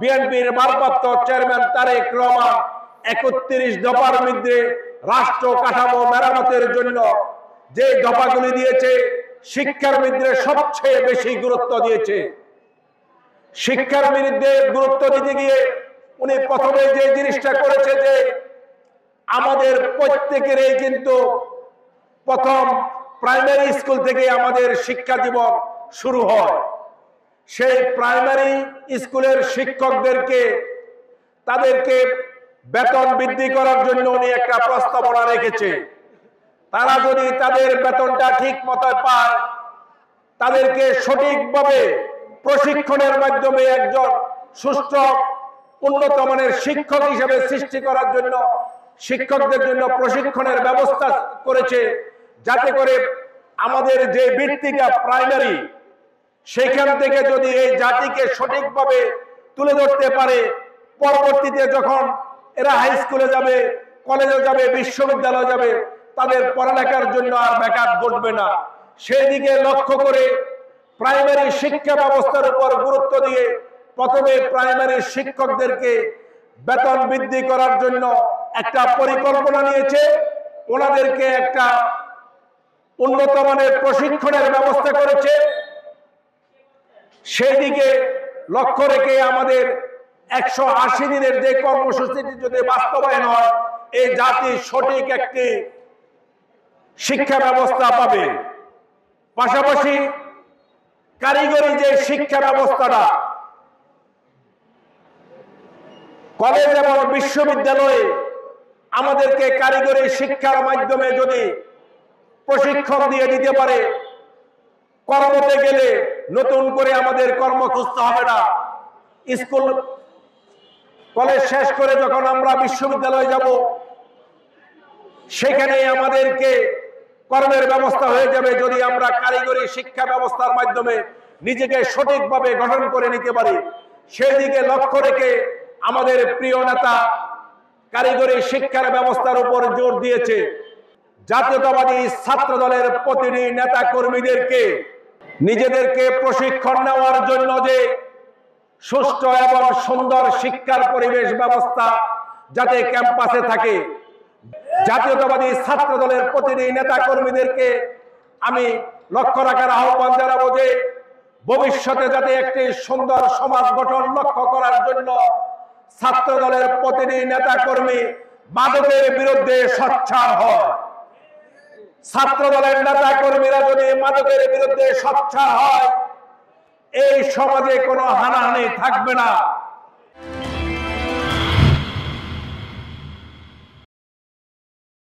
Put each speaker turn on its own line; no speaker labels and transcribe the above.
বিএনপির ভারপ্রাপ্ত চেয়ারম্যান তারেক রহমান ৩১ দফার মধ্যে রাষ্ট্র কাঠামো মেরামতের জন্য যে দফাগুলি দিয়েছে, শিক্ষার মধ্যে সবচেয়ে বেশি গুরুত্ব দিয়েছে। শিক্ষার বিরুদ্ধে গুরুত্ব দিতে গিয়ে উনি প্রথমে যে জিনিসটা করেছে যে আমাদের প্রত্যেকেরই কিন্তু প্রথম প্রাইমারি স্কুল থেকে আমাদের শিক্ষা জীবন শুরু হয়। সেই প্রাইমারি স্কুলের শিক্ষকদেরকে তাদেরকে বেতন বৃদ্ধি করার জন্য উনি একটা প্রস্তাবনা রেখেছে। তারা যদি তাদের বেতনটা ঠিক মতো পায়, তাদেরকে সঠিকভাবে প্রশিক্ষণের মাধ্যমে একজন সুষ্ঠু উন্নত মানের শিক্ষক হিসেবে সৃষ্টি করার জন্য শিক্ষকদের জন্য প্রশিক্ষণের ব্যবস্থা করেছে, যাতে করে আমাদের যে ভিত্তিটা প্রাইমারি, সেখান থেকে যদি এই জাতিকে সঠিকভাবে তুলে ধরতে পারে, পরবর্তীতে যখন এরা হাই স্কুলে যাবে, কলেজে যাবে, বিশ্ববিদ্যালয়ে যাবে, তাদের পড়ালেখার জন্য আর ব্যাঘাত ঘটবে না। সেই দিকে লক্ষ্য করে প্রাইমারি শিক্ষা ব্যবস্থার উপর গুরুত্ব দিয়ে প্রথমে প্রাইমারি শিক্ষকদেরকে বেতন বৃদ্ধি করার জন্য একটা পরিকল্পনা নিয়েছে। ওনাদেরকে একটা উন্নত মানের প্রশিক্ষণের ব্যবস্থা করেছে। সেই দিকে লক্ষ্য রেখে আমাদের 180 দিনের যে কর্মসূচিটি যদি বাস্তবায়ন হয়, এই জাতি সঠিক একটি শিক্ষা ব্যবস্থা পাবে। পাশাপাশি কারিগরি যে শিক্ষা ব্যবস্থাটা কলেজ এবং বিশ্ববিদ্যালয়ে আমাদেরকে কারিগরি শিক্ষার মাধ্যমে যদি প্রশিক্ষণ দিয়ে দিতে পারে, কর্মতে গেলে নতুন করে আমাদের কর্ম খুঁজতে হবে না। স্কুল কলেজ শেষ করে যখন আমরা বিশ্ববিদ্যালয়ে যাব, সেখানে আমাদেরকে কর্মের ব্যবস্থা হয়ে যাবে যদি আমরা কারিগরি শিক্ষা ব্যবস্থার মাধ্যমে নিজেকে সঠিকভাবে গঠন করে নিতে পারি। সেই দিকে লক্ষ্য রেখে আমাদের প্রিয় নেতা কারিগরি শিক্ষার ব্যবস্থার উপর জোর দিয়েছে। জাতীয়তাবাদী ছাত্র দলের প্রতিটি নেতা কর্মীদেরকে নিজেদেরকে প্রশিক্ষণ নেওয়ার জন্য যে সুষ্ঠু এবং সুন্দর শিক্ষার পরিবেশ ব্যবস্থা যাতে ক্যাম্পাসে থাকে, জাতীয়তাবাদী ছাত্র দলের প্রতিটি নেতা কর্মীদেরকে আমি লক্ষ্য রাখার আহ্বান জানাবো যে ভবিষ্যতে যাতে একটি সুন্দর সমাজ গঠন লক্ষ্য করার জন্য ছাত্র দলের প্রতিটি নেতা কর্মী মাদকের বিরুদ্ধে সোচ্চার হয়। ছাত্র দলের নেতা কর্মীরা যদি মাদকের বিরুদ্ধে সোচ্চার হয়, এই সমাজে কোনো হানাহানি থাকবে না।